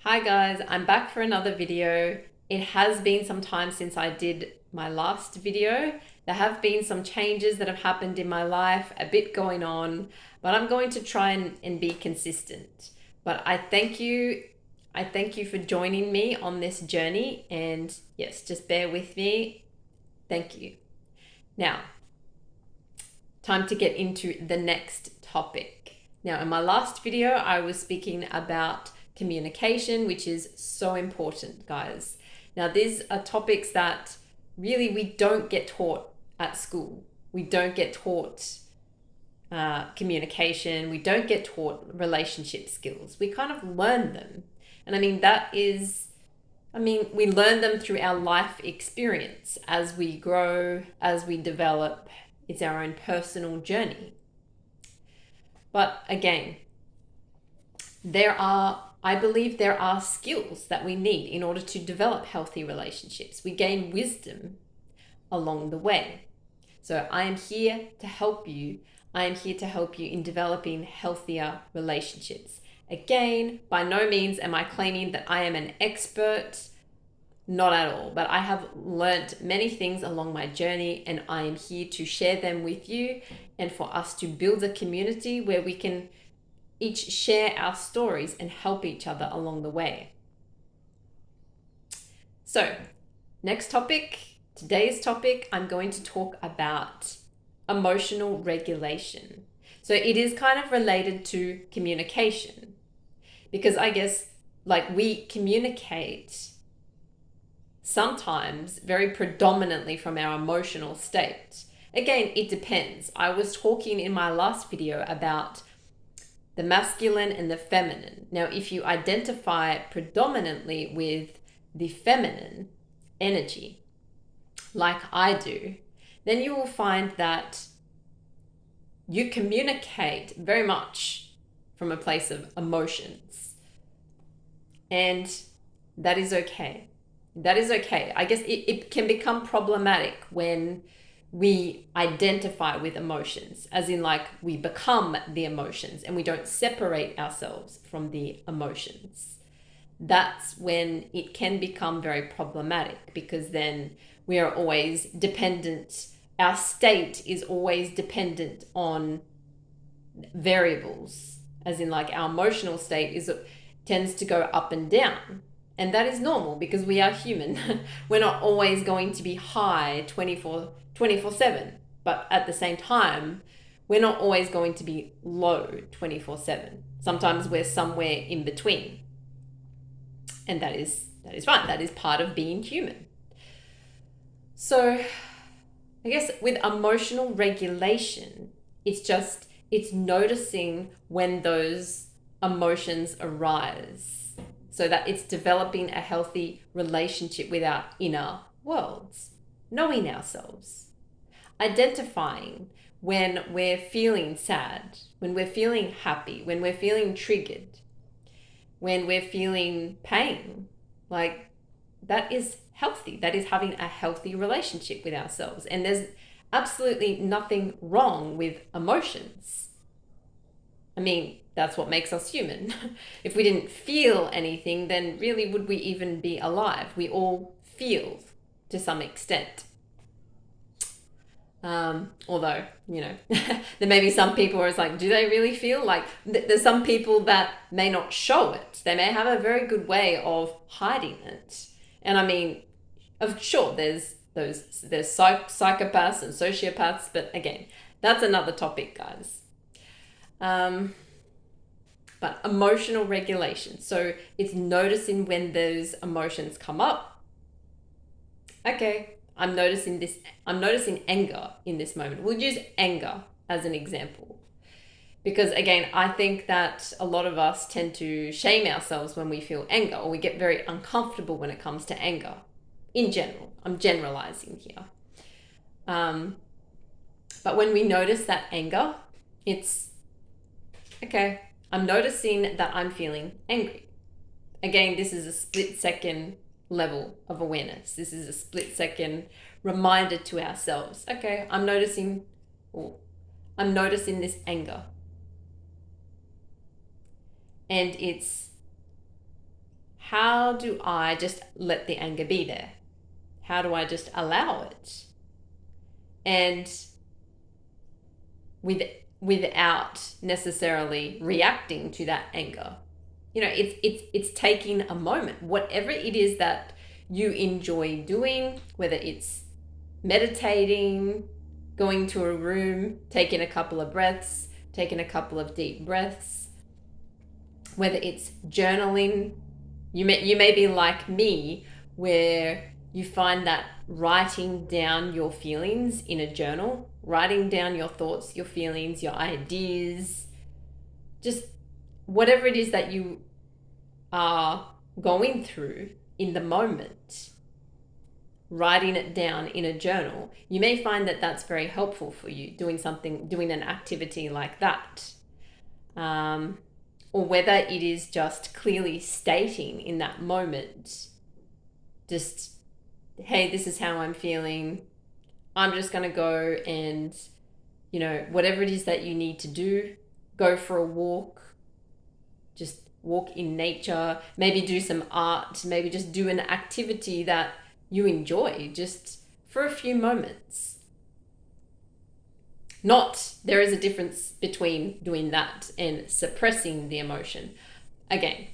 Hi guys, I'm back for another video. It has been some time since I did my last video. There have been some changes that have happened in my life, a bit going on, but I'm going to try and be consistent. But I thank you for joining me on this journey, and yes, just bear with me. Thank you. Now, time to get into the next topic. Now, in my last video, I was speaking about communication, which is so important, guys. Now, these are topics that really we don't get taught at school. We don't get taught communication. We don't get taught relationship skills. We kind of learn them. And we learn them through our life experience as we grow, as we develop. It's our own personal journey. But again, I believe there are skills that we need in order to develop healthy relationships. We gain wisdom along the way. So I am here to help you. I am here to help you in developing healthier relationships. Again, by no means am I claiming that I am an expert. Not at all, but I have learnt many things along my journey, and I am here to share them with you and for us to build a community where we can each share our stories and help each other along the way. So, today's topic, I'm going to talk about emotional regulation. So it is kind of related to communication, because I guess we communicate sometimes very predominantly from our emotional state. Again, it depends. I was talking in my last video about the masculine and the feminine. Now, if you identify predominantly with the feminine energy, like I do, then you will find that you communicate very much from a place of emotions. And that is okay. That is okay. I guess it can become problematic when we identify with emotions, as in we become the emotions and we don't separate ourselves from the emotions. That's when it can become very problematic, because then we are always dependent. Our state is always dependent on variables, as in our emotional state tends to go up and down. And that is normal because we are human. We're not always going to be high 24/7. But at the same time, we're not always going to be low 24/7. Sometimes we're somewhere in between. And that is fine. That is part of being human. So I guess with emotional regulation, it's noticing when those emotions arise, so that it's developing a healthy relationship with our inner worlds, knowing ourselves, identifying when we're feeling sad, when we're feeling happy, when we're feeling triggered, when we're feeling pain. That is healthy. That is having a healthy relationship with ourselves. And there's absolutely nothing wrong with emotions. That's what makes us human. If we didn't feel anything, then really would we even be alive? We all feel to some extent. Although, there may be some people where it's do they really feel? There's some people that may not show it. They may have a very good way of hiding it. And of sure, there's psychopaths and sociopaths, but again, that's another topic, guys. But emotional regulation. So it's noticing when those emotions come up. Okay, I'm noticing anger in this moment. We'll use anger as an example. Because again, I think that a lot of us tend to shame ourselves when we feel anger, or we get very uncomfortable when it comes to anger. In general, I'm generalizing here. But when we notice that anger, it's okay, I'm noticing that I'm feeling angry. Again, this is a split-second level of awareness. This is a split-second reminder to ourselves. Okay, I'm noticing this anger. And it's how do I just let the anger be there? How do I just allow it? And without necessarily reacting to that anger. You know, it's taking a moment, whatever it is that you enjoy doing, whether it's meditating, going to a room, taking a couple of breaths, taking a couple of deep breaths, whether it's journaling. You may be like me, where you find that writing down your feelings in a journal, writing down your thoughts, your feelings, your ideas, just whatever it is that you are going through in the moment, writing it down in a journal, you may find that that's very helpful for you, doing an activity like that. Or whether it is just clearly stating in that moment, just, hey, this is how I'm feeling. I'm just going to go and, you know, whatever it is that you need to do, go for a walk, just walk in nature, maybe do some art, maybe just do an activity that you enjoy just for a few moments. There is a difference between doing that and suppressing the emotion. Again,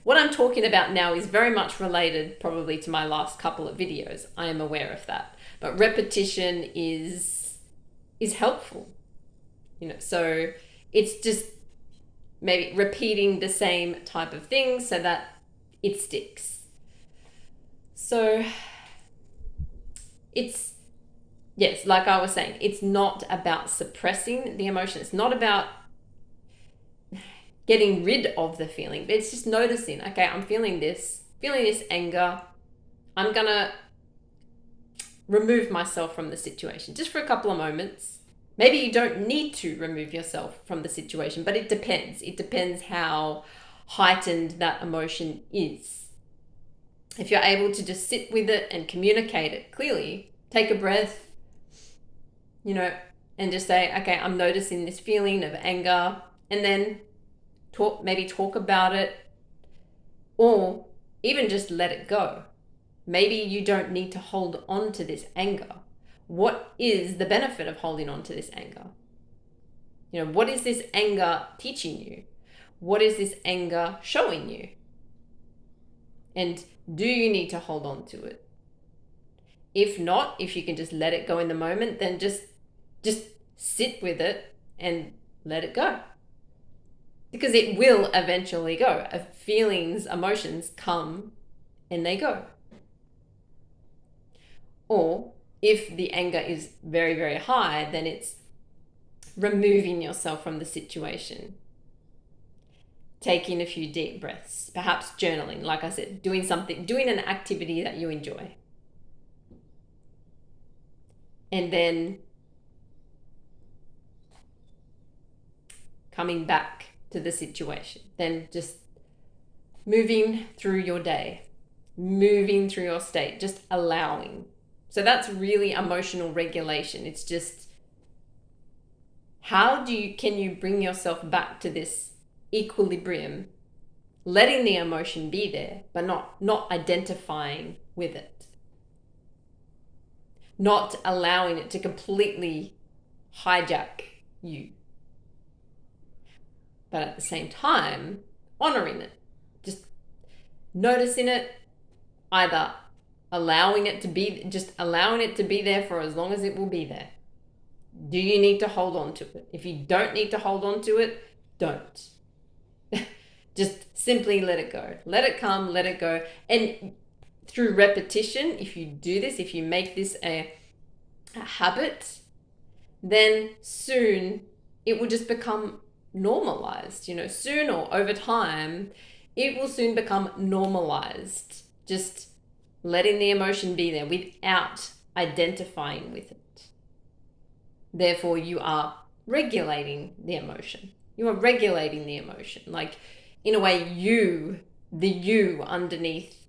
what I'm talking about now is very much related probably to my last couple of videos. I am aware of that. But repetition is helpful. You know, so it's just maybe repeating the same type of thing so that it sticks. So yes, like I was saying, it's not about suppressing the emotion. It's not about getting rid of the feeling, but it's just noticing, okay, I'm feeling this anger. I'm going to remove myself from the situation just for a couple of moments. Maybe you don't need to remove yourself from the situation, but it depends. It depends how heightened that emotion is. If you're able to just sit with it and communicate it clearly, take a breath, you know, and just say, okay, I'm noticing this feeling of anger, and then talk about it, or even just let it go. Maybe you don't need to hold on to this anger. What is the benefit of holding on to this anger? You know, what is this anger teaching you? What is this anger showing you? And do you need to hold on to it? If not, if you can just let it go in the moment, then just sit with it and let it go. Because it will eventually go. Feelings, emotions come and they go. Or if the anger is very, very high, then it's removing yourself from the situation. Taking a few deep breaths, perhaps journaling, like I said, doing an activity that you enjoy. And then coming back to the situation. Then just moving through your day, moving through your state, just allowing. So that's really emotional regulation. It's just, can you bring yourself back to this equilibrium, letting the emotion be there, but not identifying with it, not allowing it to completely hijack you, but at the same time honoring it, just noticing it, either allowing it to be there for as long as it will be there. Do you need to hold on to it? If you don't need to hold on to it, don't. Just simply let it go. Let it come, let it go. And through repetition, if you do this, if you make this a habit, then soon it will just become normalized. You know, soon or over time, it will soon become normalized. Just letting the emotion be there without identifying with it. Therefore, you are regulating the emotion. You are regulating the emotion. Like, in a way, the you underneath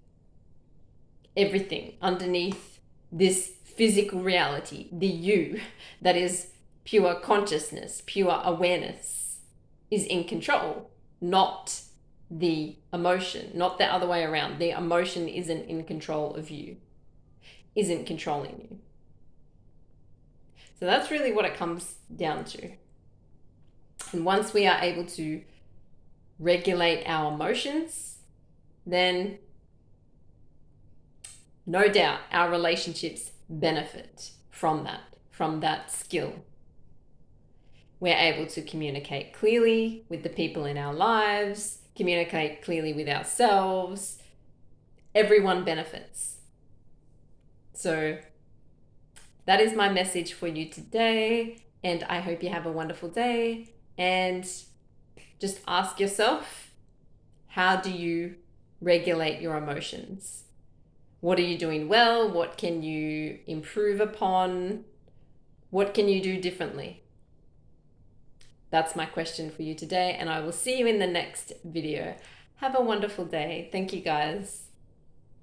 everything, underneath this physical reality, the you that is pure consciousness, pure awareness, is in control, not the emotion, not the other way around. The emotion isn't in control of you, isn't controlling you. So that's really what it comes down to. And once we are able to regulate our emotions, then no doubt our relationships benefit from that skill. We're able to communicate clearly with the people in our lives, communicate clearly with ourselves. Everyone benefits. So that is my message for you today, and I hope you have a wonderful day. And just ask yourself, how do you regulate your emotions? What are you doing well? What can you improve upon? What can you do differently? That's my question for you today, and I will see you in the next video. Have a wonderful day. Thank you, guys.